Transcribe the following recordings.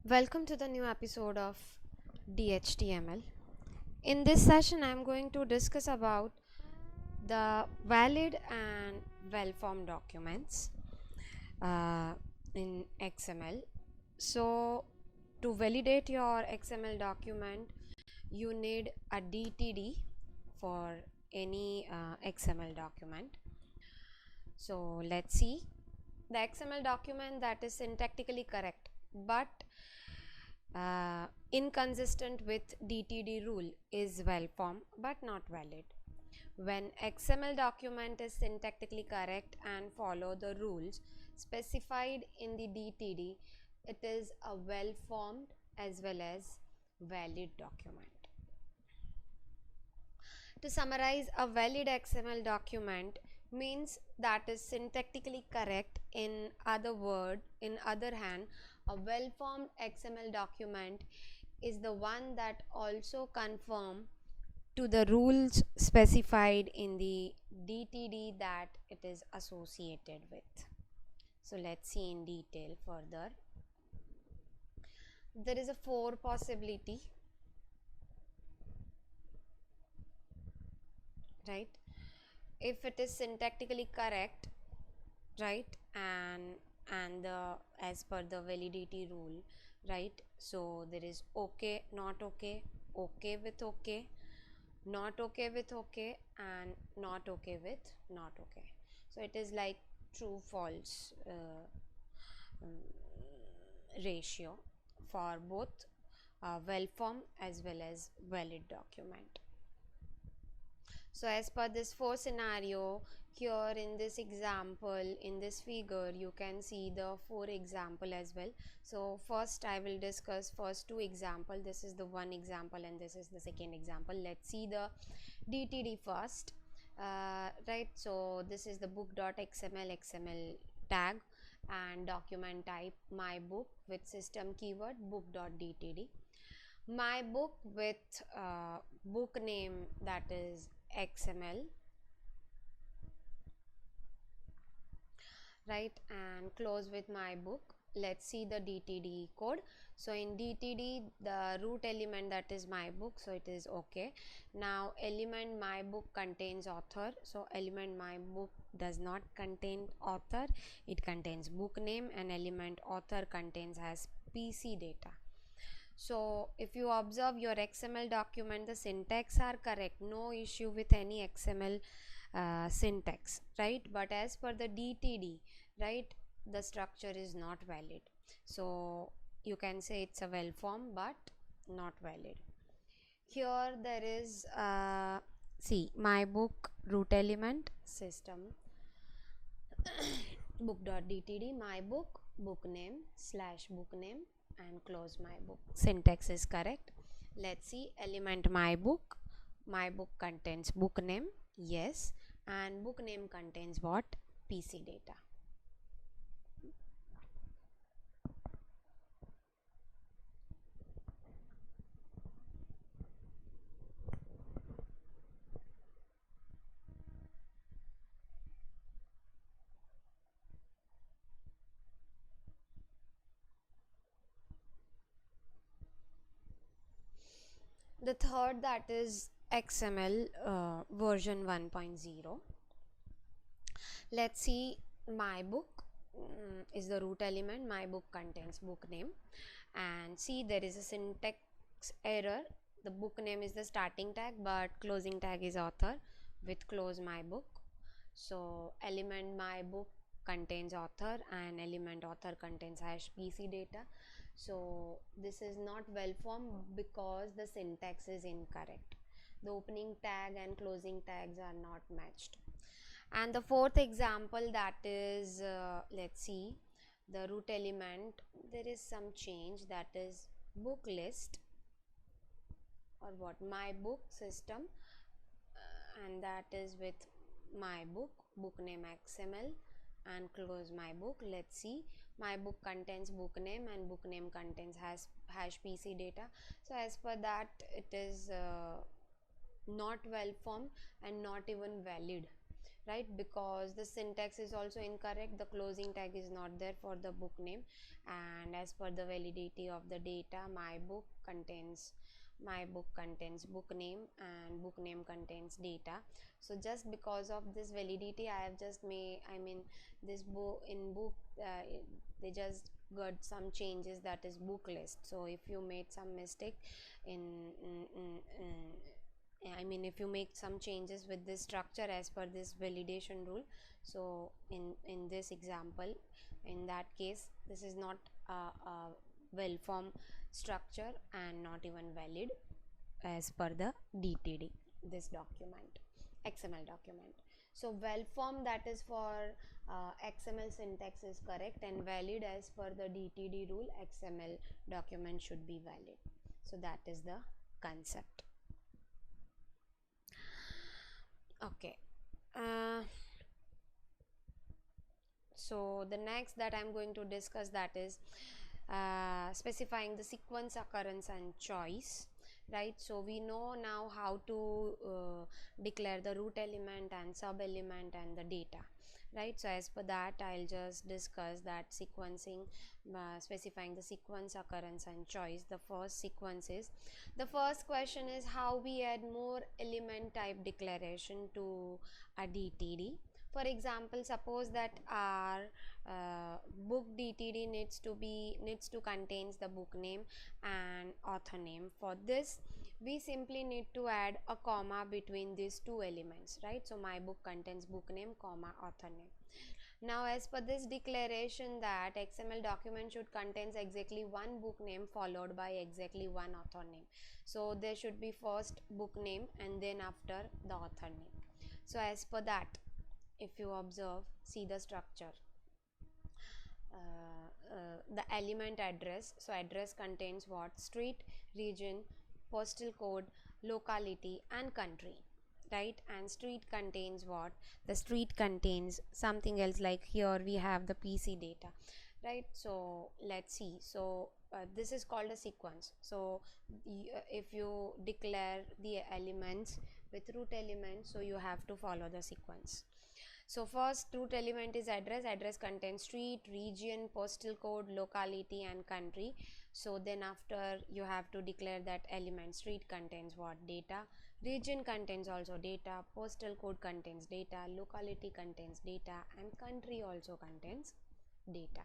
Welcome to the new episode of DHTML. In this session, I am going to discuss about the valid and well-formed documents in XML. So, to validate your XML document, you need a DTD for any XML document. So, let's see the XML document that is syntactically correct but inconsistent with DTD rule is well formed but not valid. When XML document is syntactically correct and follow the rules specified in the DTD, it is a well formed as well as valid document. To summarize, a valid XML document means that is syntactically correct. In other hand, a well-formed XML document is the one that also conform to the rules specified in the DTD that it is associated with. So let's see in detail further. There is a 4 possibility, right? If it is syntactically correct, right, and as per the validity rule, right, so there is okay, not okay, okay with okay, not okay with okay, and not okay with not okay. So it is like true false ratio for both well formed as well as valid document. So as per this 4 scenario, here in this example, in this figure, you can see the 4 example as well. So first I will discuss first 2 example. This is the one example and this is the second example. Let's see the DTD first. Right, so this is the book.xml tag and document type my book with system keyword book.dtd. My book with book name that is XML, right, and close with my book. Let's see the DTD code. So in DTD, the root element that is my book, so it is okay. Now element my book contains author, so element my book does not contain author, it contains book name, and element author contains has PC data. So if you observe your XML document, the syntax are correct, no issue with any XML syntax, right? But as per the DTD, right, the structure is not valid. So you can say it's a well formed but not valid. Here there is see my book root element system book.dtd my book book name / book name and close my book. Syntax is correct. Let's see element my book contains book name, yes, and book name contains what? PC data. The third, that is XML version 1.0. Let's see my book is the root element, my book contains book name, and see there is a syntax error. The book name is the starting tag but closing tag is author with close my book. So element my book contains author and element author contains #PC data. So this is not well formed because the syntax is incorrect. The opening tag and closing tags are not matched. And the fourth example, that is let's see the root element, there is some change, that is book list or what my book system, and that is with my book name XML and close my book. Let's see my book contains book name and book name contains #PC data. So as per that, it is not well formed and not even valid, right? Because the syntax is also incorrect, the closing tag is not there for the book name. And as per the validity of the data, my book contains book name and book name contains data. So just because of this validity, I have just made, I mean, this book in book, they just got some changes, that is book list. So if you made some mistake I mean, if you make some changes with this structure as per this validation rule, so in this example, in that case, this is not a well formed structure and not even valid as per the DTD, this document, XML document. So well formed, that is for XML syntax is correct, and valid as per the DTD rule, XML document should be valid. So that is the concept. Okay. So the next that I'm going to discuss, that is specifying the sequence, occurrence and choice, right? So we know now how to declare the root element and sub element and the data, right? So as per that, I'll just discuss that sequencing, specifying the sequence, occurrence and choice. The first question is how we add more element type declaration to a DTD. For example, suppose that our book DTD needs to contains the book name and author name. For this, we simply need to add a comma between these two elements, right? So my book contains book name, comma, author name. Now as per this declaration, that XML document should contains exactly one book name followed by exactly one author name. So there should be first book name and then after the author name. So as per that, if you observe, see the structure, the element address. So address contains what? Street, region, postal code, locality and country, right? And street contains what? The street contains something else, like here we have the PC data, right? So let's see. So this is called a sequence. So if you declare the elements with root elements, so you have to follow the sequence. So first root element is address. Address contains street, region, postal code, locality and country. So then after you have to declare that element. Street contains what? Data. Region contains also data. Postal code contains data. Locality contains data and country also contains data.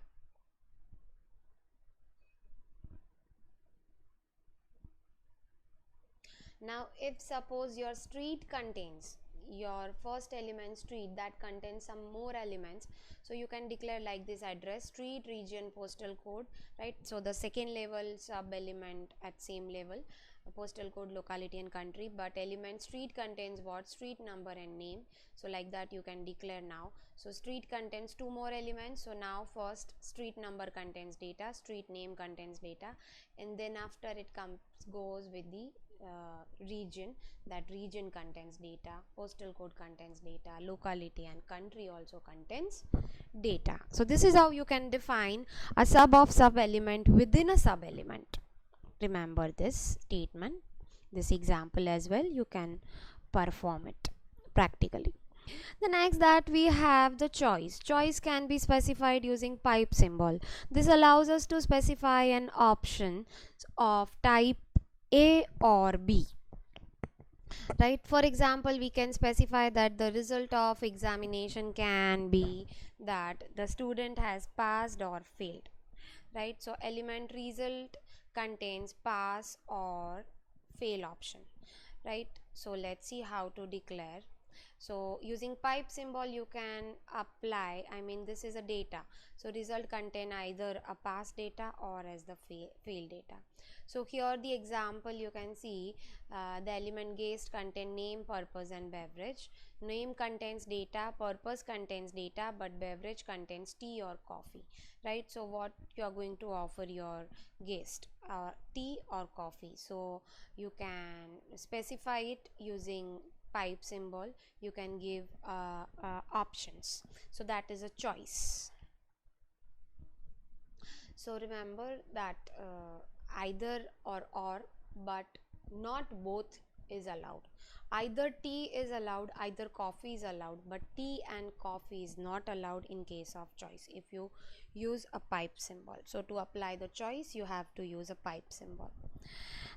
Now if suppose your street contains your first element street, that contains some more elements, so you can declare like this: address, street, region, postal code, right? So the second level sub element at same level, postal code, locality and country. But element street contains what? Street number and name. So like that you can declare now. So street contains two more elements. So now first street number contains data, street name contains data, and then after it goes with the region. That region contains data, postal code contains data, locality and country also contains data. So this is how you can define a sub of sub element within a sub element. Remember this statement, this example as well, you can perform it practically. The next that we have the choice. Choice can be specified using pipe symbol. This allows us to specify an option of type A or B, right? For example, we can specify that the result of examination can be that the student has passed or failed, right? So element result contains pass or fail option, right? So let's see how to declare. So using pipe symbol you can apply, I mean this is a data, so result contain either a pass data or as the fail data. So here the example you can see, the element guessed contain name, purpose and beverage. Name contains data, purpose contains data, but beverage contains tea or coffee, right? So what you are going to offer your guest, tea or coffee. So you can specify it using pipe symbol. You can give options, so that is a choice. So remember that either or, but not both is allowed. Either tea is allowed, either coffee is allowed, but tea and coffee is not allowed in case of choice if you use a pipe symbol. So to apply the choice, you have to use a pipe symbol.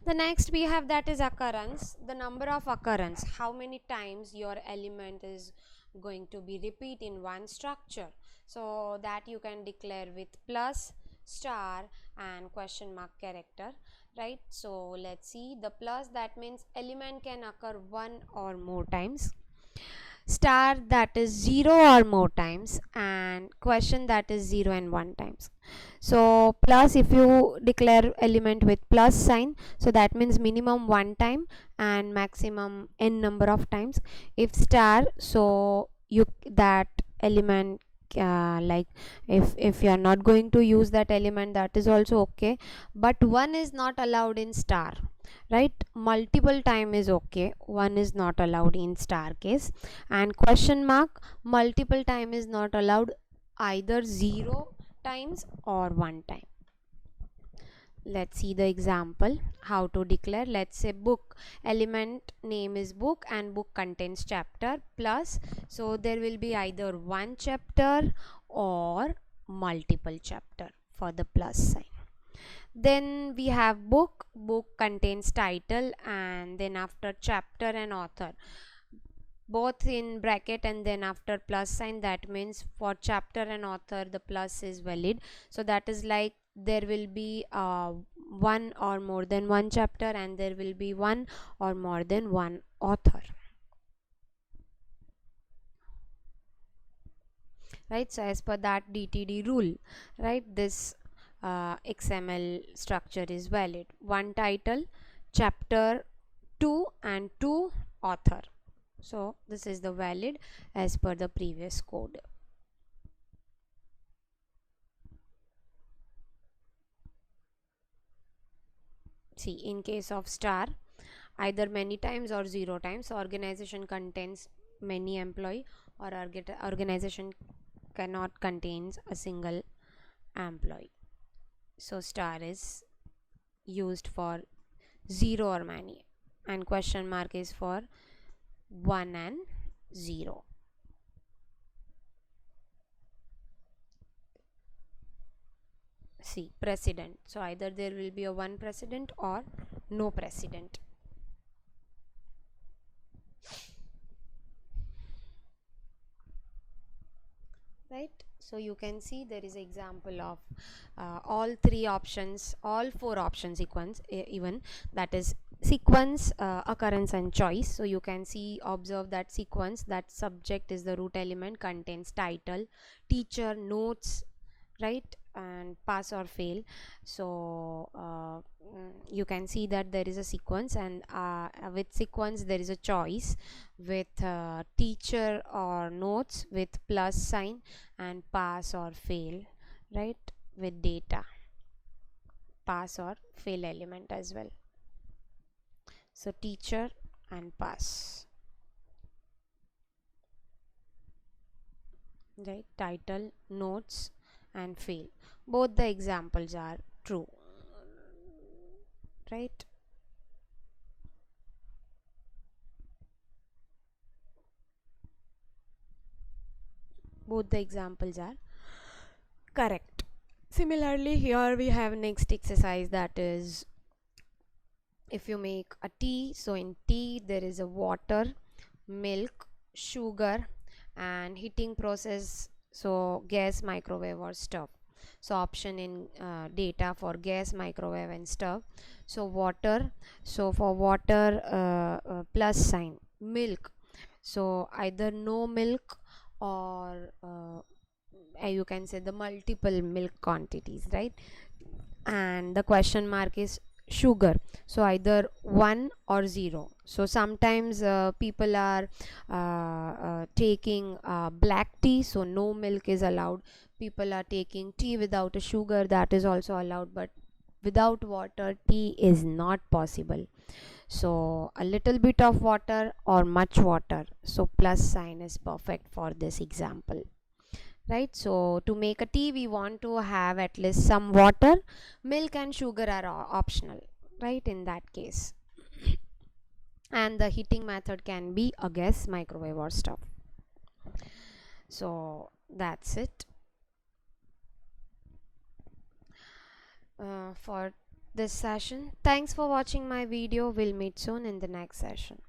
The next we have, that is occurrence, the number of occurrence, how many times your element is going to be repeat in one structure. So that you can declare with plus, star and question mark character, right? So let's see, the plus, that means element can occur one or more times, star that is 0 or more times, and question that is 0 and 1 times. So plus, if you declare element with plus sign, so that means minimum 1 time and maximum n number of times. If star, so you that element, like if you are not going to use that element, that is also okay, but one is not allowed in star, right? Multiple time is okay, one is not allowed in star case. And question mark, multiple time is not allowed, either 0 times or 1 time. Let's see the example how to declare. Let's say book, element name is book and book contains chapter plus, so there will be either one chapter or multiple chapter for the plus sign. Then we have book, book contains title and then after chapter and author, both in bracket and then after plus sign. That means for chapter and author the plus is valid, so that is like there will be one or more than one chapter and there will be one or more than one author, right? So as per that DTD rule, right, this XML structure is valid. One title, chapter, 2 and 2 author. So this is the valid as per the previous code. See, in case of star, either many times or 0 times. Organization contains many employee, or organization cannot contains a single employee. So star is used for 0 or many, and question mark is for 1 and 0. See, president, so either there will be a one president or no president. Right, so you can see there is an example of all three options, all four options sequence, even that is sequence, occurrence and choice. So you can see, observe that sequence, that subject is the root element, contains title, teacher, notes, right, and pass or fail. So you can see that there is a sequence, and with sequence there is a choice with teacher or notes with plus sign, and pass or fail, right, with data, pass or fail element as well. So teacher and pass, right, title, notes and fail, both the examples are true, right? Both the examples are correct. Similarly, here we have next exercise, that is, if you make a tea, so in tea there is a water, milk, sugar and heating process, so gas, microwave or stove. So option in data for gas, microwave and stove. So water, so for water plus sign, milk, so either no milk or you can say the multiple milk quantities, right? And the question mark is sugar, so either 1 or 0. So sometimes people are taking black tea, so no milk is allowed. People are taking tea without a sugar, that is also allowed, but without water tea is not possible. So a little bit of water or much water, so plus sign is perfect for this example, right? So to make a tea we want to have at least some water, milk and sugar are optional, right, in that case. and the heating method can be a gas, microwave or stove. So that's it for this session. Thanks for watching my video. We'll meet soon in the next session.